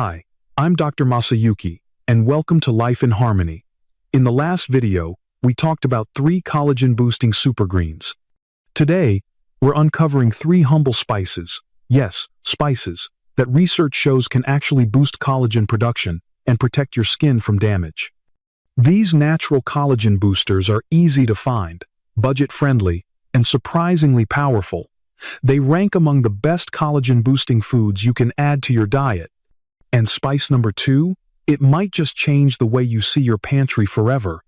Hi, I'm Dr. Masayuki, and welcome to Life in Harmony. In the last video, we talked about 3 collagen-boosting supergreens. Today, we're uncovering 3 humble spices, yes, spices, that research shows can actually boost collagen production and protect your skin from damage. These natural collagen boosters are easy to find, budget-friendly, and surprisingly powerful. They rank among the best collagen-boosting foods you can add to your diet. And spice number 2, it might just change the way you see your pantry forever.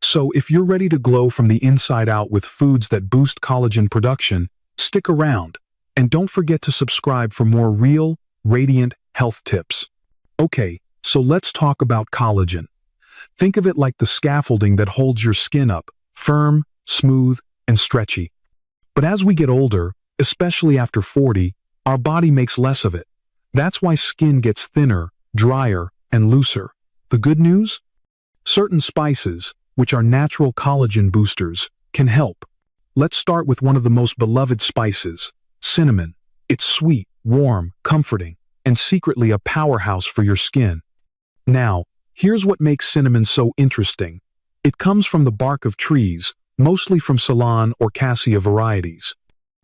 So if you're ready to glow from the inside out with foods that boost collagen production, stick around. And don't forget to subscribe for more real, radiant health tips. Okay, so let's talk about collagen. Think of it like the scaffolding that holds your skin up, firm, smooth, and stretchy. But as we get older, especially after 40, our body makes less of it. That's why skin gets thinner, drier, and looser. The good news? Certain spices, which are natural collagen boosters, can help. Let's start with one of the most beloved spices, cinnamon. It's sweet, warm, comforting, and secretly a powerhouse for your skin. Now, here's what makes cinnamon so interesting. It comes from the bark of trees, mostly from Ceylon or Cassia varieties.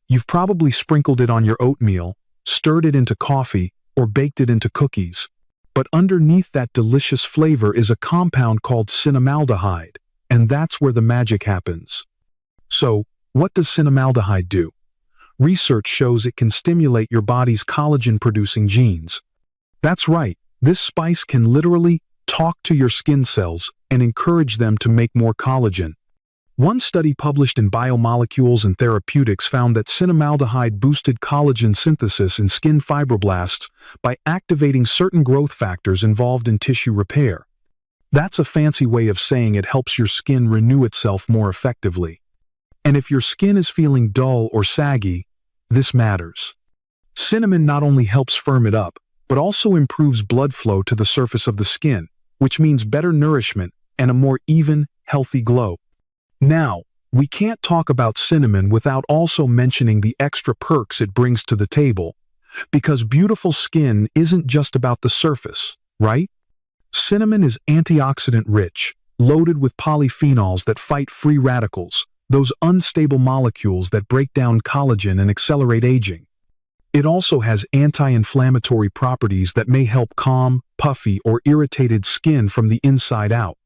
You've probably sprinkled it on your oatmeal, stirred it into coffee, or baked it into cookies. But underneath that delicious flavor is a compound called cinnamaldehyde, and that's where the magic happens. So, what does cinnamaldehyde do? Research shows it can stimulate your body's collagen-producing genes. That's right, this spice can literally talk to your skin cells and encourage them to make more collagen. One study published in Biomolecules and Therapeutics found that cinnamaldehyde boosted collagen synthesis in skin fibroblasts by activating certain growth factors involved in tissue repair. That's a fancy way of saying it helps your skin renew itself more effectively. And if your skin is feeling dull or saggy, this matters. Cinnamon not only helps firm it up, but also improves blood flow to the surface of the skin, which means better nourishment and a more even, healthy glow. Now, we can't talk about cinnamon without also mentioning the extra perks it brings to the table, because beautiful skin isn't just about the surface, right? Cinnamon is antioxidant rich, loaded with polyphenols that fight free radicals, those unstable molecules that break down collagen and accelerate aging. It also has anti-inflammatory properties that may help calm, puffy, or irritated skin from the inside out.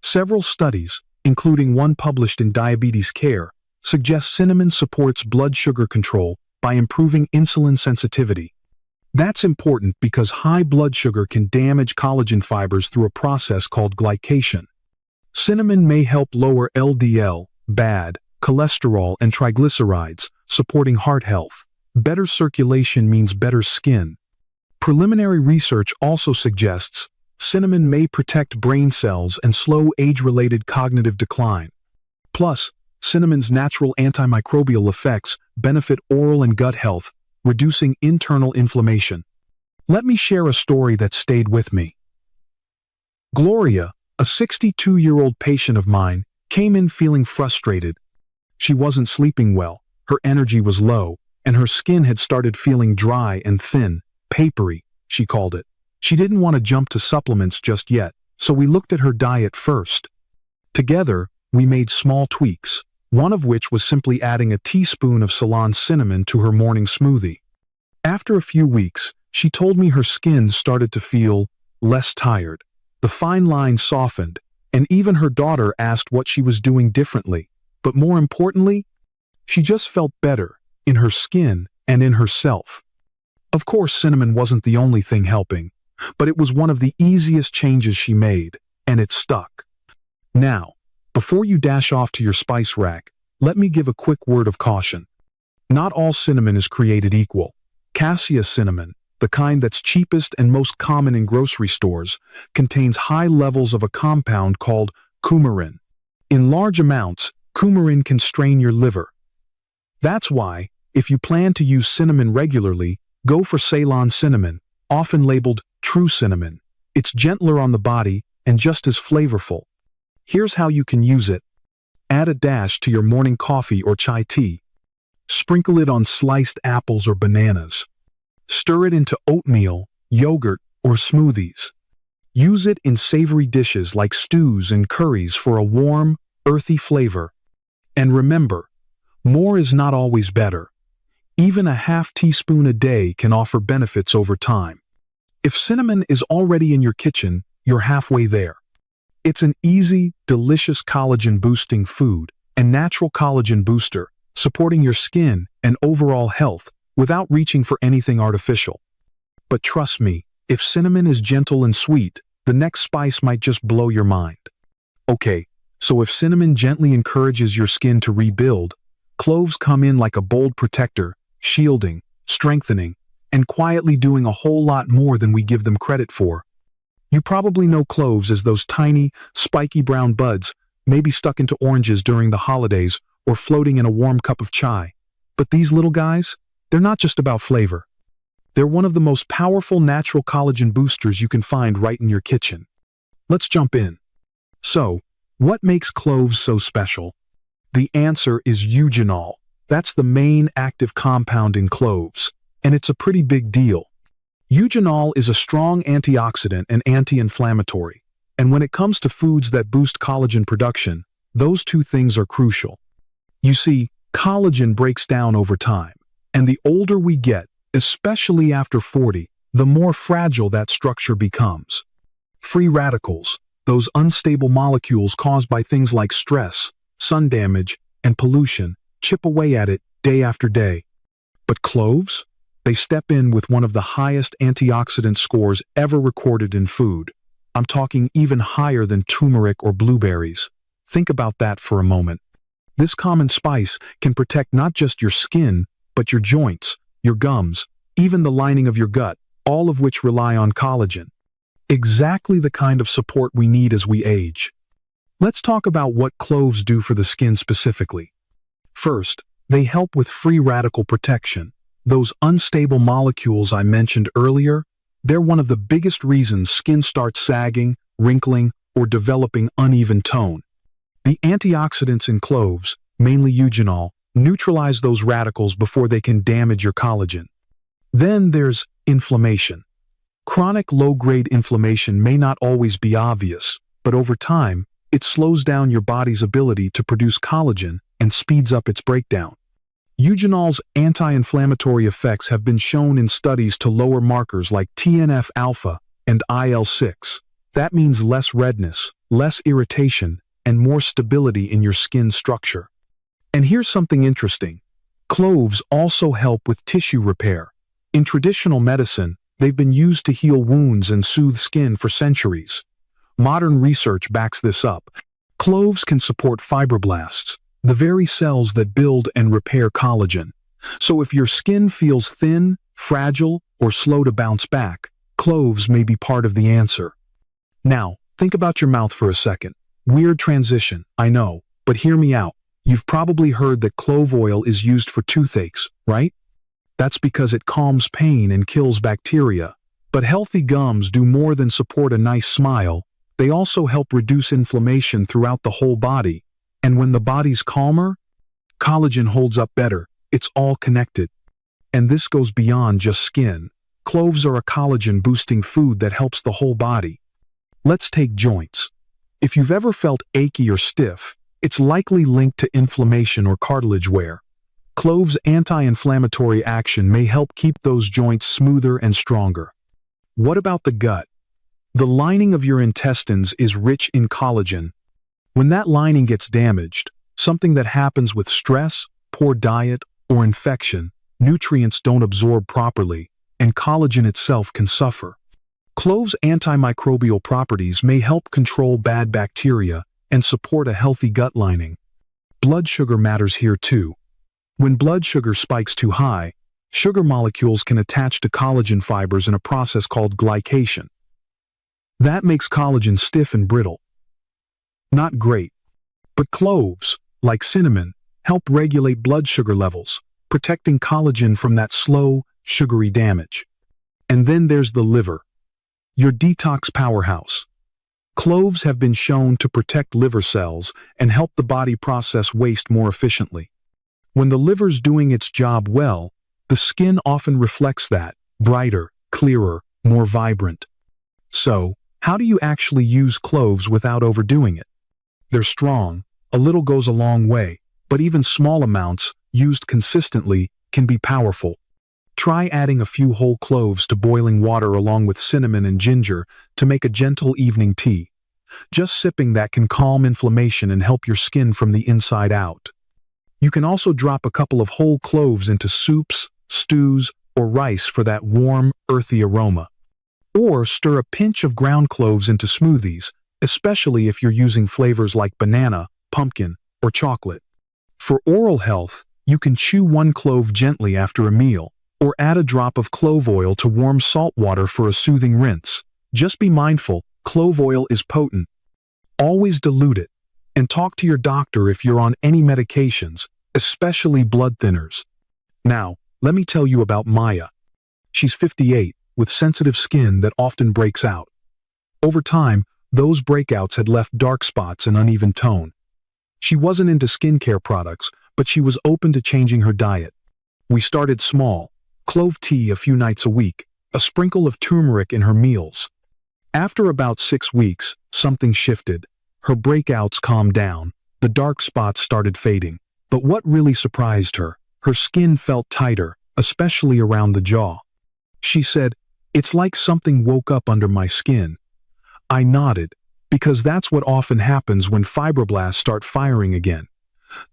Several studies, including one published in Diabetes Care, suggest cinnamon supports blood sugar control by improving insulin sensitivity. That's important because high blood sugar can damage collagen fibers through a process called glycation. Cinnamon may help lower LDL, bad cholesterol, and triglycerides, supporting heart health. Better circulation means better skin. Preliminary research also suggests cinnamon may protect brain cells and slow age-related cognitive decline. Plus, cinnamon's natural antimicrobial effects benefit oral and gut health, reducing internal inflammation. Let me share a story that stayed with me. Gloria, a 62-year-old patient of mine, came in feeling frustrated. She wasn't sleeping well, her energy was low, and her skin had started feeling dry and thin, papery, she called it. She didn't want to jump to supplements just yet, so we looked at her diet first. Together, we made small tweaks, one of which was simply adding a teaspoon of Ceylon cinnamon to her morning smoothie. After a few weeks, she told me her skin started to feel less tired. The fine lines softened, and even her daughter asked what she was doing differently. But more importantly, she just felt better in her skin and in herself. Of course, cinnamon wasn't the only thing helping, but it was one of the easiest changes she made, and it stuck. Now, before you dash off to your spice rack, let me give a quick word of caution. Not all cinnamon is created equal. Cassia cinnamon, the kind that's cheapest and most common in grocery stores, contains high levels of a compound called coumarin. In large amounts, coumarin can strain your liver. That's why, if you plan to use cinnamon regularly, go for Ceylon cinnamon, often labeled true cinnamon. It's gentler on the body and just as flavorful. Here's how you can use it. Add a dash to your morning coffee or chai tea. Sprinkle it on sliced apples or bananas. Stir it into oatmeal, yogurt, or smoothies. Use it in savory dishes like stews and curries for a warm, earthy flavor. And remember, more is not always better. Even a half teaspoon a day can offer benefits over time. If cinnamon is already in your kitchen, you're halfway there. It's an easy, delicious collagen-boosting food and natural collagen booster, supporting your skin and overall health without reaching for anything artificial. But trust me, if cinnamon is gentle and sweet, the next spice might just blow your mind. Okay, so if cinnamon gently encourages your skin to rebuild, cloves come in like a bold protector, shielding, strengthening, and quietly doing a whole lot more than we give them credit for. You probably know cloves as those tiny, spiky brown buds, maybe stuck into oranges during the holidays or floating in a warm cup of chai. But these little guys, they're not just about flavor. They're one of the most powerful natural collagen boosters you can find right in your kitchen. Let's jump in. So, what makes cloves so special? The answer is eugenol. That's the main active compound in cloves, and it's a pretty big deal. Eugenol is a strong antioxidant and anti-inflammatory, and when it comes to foods that boost collagen production, those two things are crucial. You see, collagen breaks down over time, and the older we get, especially after 40, the more fragile that structure becomes. Free radicals, those unstable molecules caused by things like stress, sun damage, and pollution, chip away at it day after day. But cloves? They step in with one of the highest antioxidant scores ever recorded in food. I'm talking even higher than turmeric or blueberries. Think about that for a moment. This common spice can protect not just your skin, but your joints, your gums, even the lining of your gut, all of which rely on collagen. Exactly the kind of support we need as we age. Let's talk about what cloves do for the skin specifically. First, they help with free radical protection. Those unstable molecules I mentioned earlier, they're one of the biggest reasons skin starts sagging, wrinkling, or developing uneven tone. The antioxidants in cloves, mainly eugenol, neutralize those radicals before they can damage your collagen. Then there's inflammation. Chronic low-grade inflammation may not always be obvious, but over time, it slows down your body's ability to produce collagen and speeds up its breakdown. Eugenol's anti-inflammatory effects have been shown in studies to lower markers like TNF-alpha and IL-6. That means less redness, less irritation, and more stability in your skin structure. And here's something interesting. Cloves also help with tissue repair. In traditional medicine, they've been used to heal wounds and soothe skin for centuries. Modern research backs this up. Cloves can support fibroblasts, the very cells that build and repair collagen. So if your skin feels thin, fragile, or slow to bounce back, cloves may be part of the answer. Now, think about your mouth for a second. Weird transition, I know, but hear me out. You've probably heard that clove oil is used for toothaches, right? That's because it calms pain and kills bacteria. But healthy gums do more than support a nice smile. They also help reduce inflammation throughout the whole body. And when the body's calmer, collagen holds up better. It's all connected. And this goes beyond just skin. Cloves are a collagen-boosting food that helps the whole body. Let's take joints. If you've ever felt achy or stiff, it's likely linked to inflammation or cartilage wear. Cloves' anti-inflammatory action may help keep those joints smoother and stronger. What about the gut? The lining of your intestines is rich in collagen. When that lining gets damaged, something that happens with stress, poor diet, or infection, nutrients don't absorb properly, and collagen itself can suffer. Cloves' antimicrobial properties may help control bad bacteria and support a healthy gut lining. Blood sugar matters here too. When blood sugar spikes too high, sugar molecules can attach to collagen fibers in a process called glycation. That makes collagen stiff and brittle. Not great. But cloves, like cinnamon, help regulate blood sugar levels, protecting collagen from that slow, sugary damage. And then there's the liver, your detox powerhouse. Cloves have been shown to protect liver cells and help the body process waste more efficiently. When the liver's doing its job well, the skin often reflects that, brighter, clearer, more vibrant. So, how do you actually use cloves without overdoing it? They're strong, a little goes a long way, but even small amounts, used consistently, can be powerful. Try adding a few whole cloves to boiling water along with cinnamon and ginger to make a gentle evening tea. Just sipping that can calm inflammation and help your skin from the inside out. You can also drop a couple of whole cloves into soups, stews, or rice for that warm, earthy aroma. Or stir a pinch of ground cloves into smoothies, especially if you're using flavors like banana, pumpkin, or chocolate. For oral health, you can chew one clove gently after a meal, or add a drop of clove oil to warm salt water for a soothing rinse. Just be mindful, clove oil is potent. Always dilute it, and talk to your doctor if you're on any medications, especially blood thinners. Now, let me tell you about Maya. She's 58, with sensitive skin that often breaks out. Over time, those breakouts had left dark spots and uneven tone. She wasn't into skincare products, but she was open to changing her diet. We started small, clove tea a few nights a week, a sprinkle of turmeric in her meals. After about 6 weeks, something shifted. Her breakouts calmed down, the dark spots started fading. But what really surprised her, her skin felt tighter, especially around the jaw. She said, "It's like something woke up under my skin." I nodded, because that's what often happens when fibroblasts start firing again.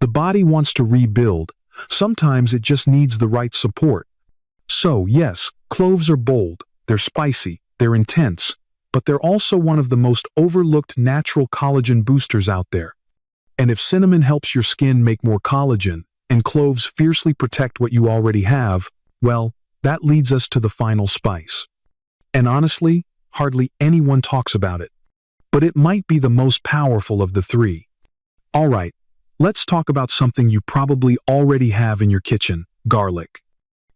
The body wants to rebuild. Sometimes it just needs the right support. So yes, cloves are bold, they're spicy, they're intense, but they're also one of the most overlooked natural collagen boosters out there. And if cinnamon helps your skin make more collagen, and cloves fiercely protect what you already have, well, that leads us to the final spice. And honestly, hardly anyone talks about it. But it might be the most powerful of the three. Alright, let's talk about something you probably already have in your kitchen, garlic.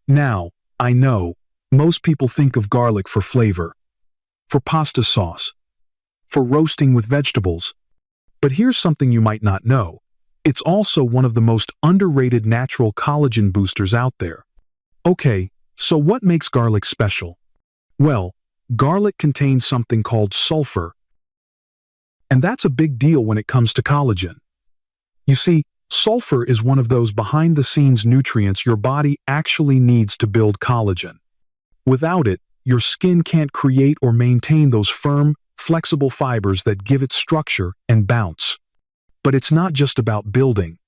Now, I know, most people think of garlic for flavor, for pasta sauce, for roasting with vegetables. But here's something you might not know. It's also one of the most underrated natural collagen boosters out there. Okay, so what makes garlic special? Well, garlic contains something called sulfur. And that's a big deal when it comes to collagen. You see, sulfur is one of those behind-the-scenes nutrients your body actually needs to build collagen. Without it, your skin can't create or maintain those firm, flexible fibers that give it structure and bounce. But it's not just about building.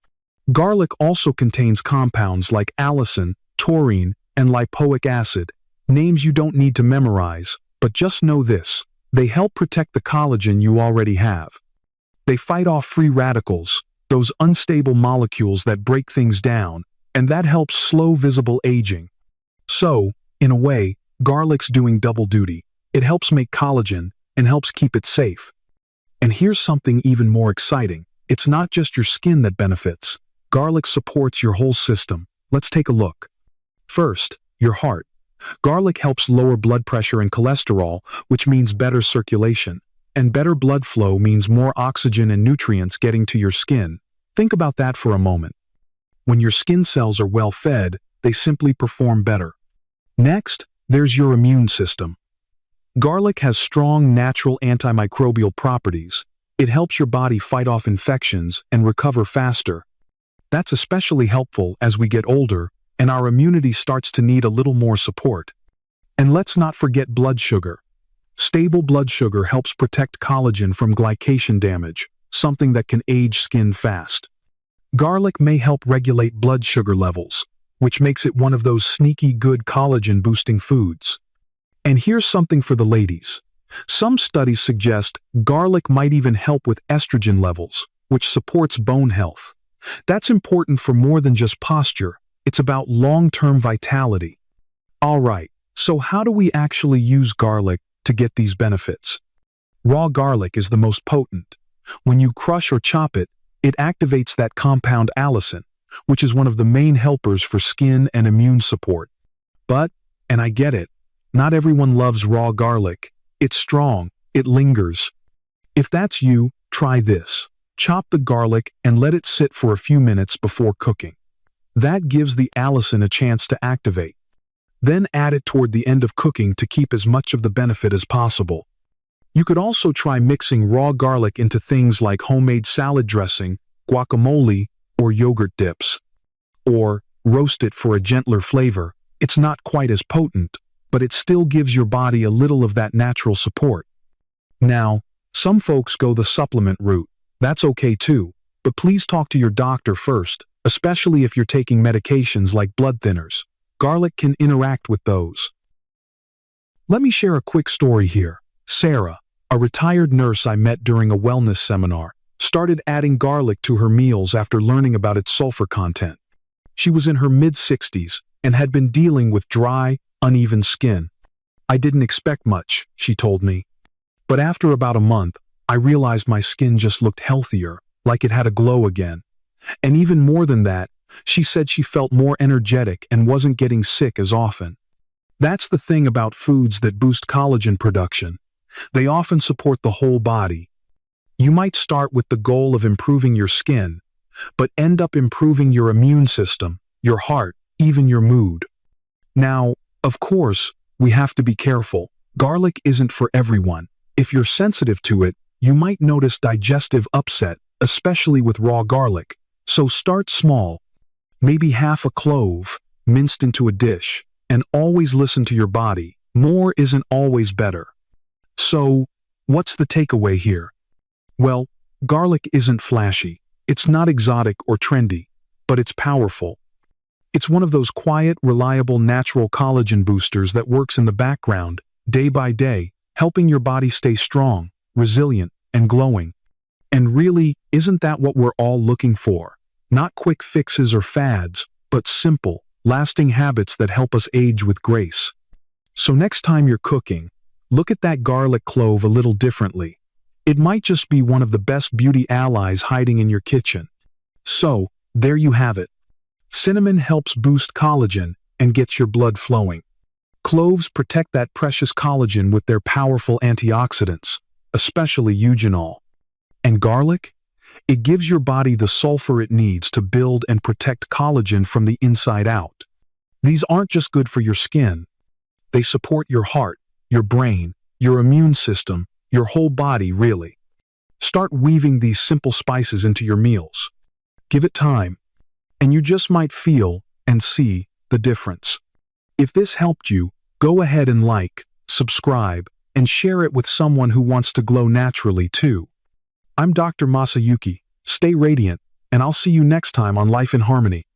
Garlic also contains compounds like allicin, taurine, and lipoic acid, names you don't need to memorize, but just know this: they help protect the collagen you already have. They fight off free radicals, those unstable molecules that break things down, and that helps slow visible aging. So, in a way, garlic's doing double duty. It helps make collagen and helps keep it safe. And here's something even more exciting. It's not just your skin that benefits. Garlic supports your whole system. Let's take a look. First, your heart. Garlic helps lower blood pressure and cholesterol, which means better circulation. And better blood flow means more oxygen and nutrients getting to your skin. Think about that for a moment. When your skin cells are well fed, they simply perform better. Next, there's your immune system. Garlic has strong natural antimicrobial properties. It helps your body fight off infections and recover faster. That's especially helpful as we get older and our immunity starts to need a little more support. And let's not forget blood sugar. Stable blood sugar helps protect collagen from glycation damage, something that can age skin fast. Garlic may help regulate blood sugar levels, which makes it one of those sneaky good collagen-boosting foods. And here's something for the ladies. Some studies suggest garlic might even help with estrogen levels, which supports bone health. That's important for more than just posture. It's about long-term vitality. Alright, so how do we actually use garlic to get these benefits? Raw garlic is the most potent. When you crush or chop it, it activates that compound allicin, which is one of the main helpers for skin and immune support. But, and I get it, not everyone loves raw garlic. It's strong, it lingers. If that's you, try this. Chop the garlic and let it sit for a few minutes before cooking. That gives the allicin a chance to activate. Then add it toward the end of cooking to keep as much of the benefit as possible. You could also try mixing raw garlic into things like homemade salad dressing, guacamole, or yogurt dips. Or roast it for a gentler flavor. It's not quite as potent, but it still gives your body a little of that natural support. Now, some folks go the supplement route. That's okay too, but please talk to your doctor first, especially if you're taking medications like blood thinners. Garlic can interact with those. Let me share a quick story here. Sarah, a retired nurse I met during a wellness seminar, started adding garlic to her meals after learning about its sulfur content. She was in her mid-60s and had been dealing with dry, uneven skin. I didn't expect much, she told me. But after about a month, I realized my skin just looked healthier, like it had a glow again. And even more than that, she said she felt more energetic and wasn't getting sick as often. That's the thing about foods that boost collagen production. They often support the whole body. You might start with the goal of improving your skin, but end up improving your immune system, your heart, even your mood. Now, of course, we have to be careful. Garlic isn't for everyone. If you're sensitive to it, you might notice digestive upset, especially with raw garlic. So start small. Maybe half a clove, minced into a dish, and always listen to your body. More isn't always better. So, what's the takeaway here? Well, garlic isn't flashy. It's not exotic or trendy, but it's powerful. It's one of those quiet, reliable, natural collagen boosters that works in the background, day by day, helping your body stay strong, resilient, and glowing. And really, isn't that what we're all looking for? Not quick fixes or fads, but simple, lasting habits that help us age with grace. So next time you're cooking, look at that garlic clove a little differently. It might just be one of the best beauty allies hiding in your kitchen. So, there you have it. Cinnamon helps boost collagen and gets your blood flowing. Cloves protect that precious collagen with their powerful antioxidants, especially eugenol. And garlic? It gives your body the sulfur it needs to build and protect collagen from the inside out. These aren't just good for your skin. They support your heart, your brain, your immune system, your whole body, really. Start weaving these simple spices into your meals. Give it time, and you just might feel and see the difference. If this helped you, go ahead and like, subscribe, and share it with someone who wants to glow naturally too. I'm Dr. Masayuki. Stay radiant, and I'll see you next time on Life in Harmony.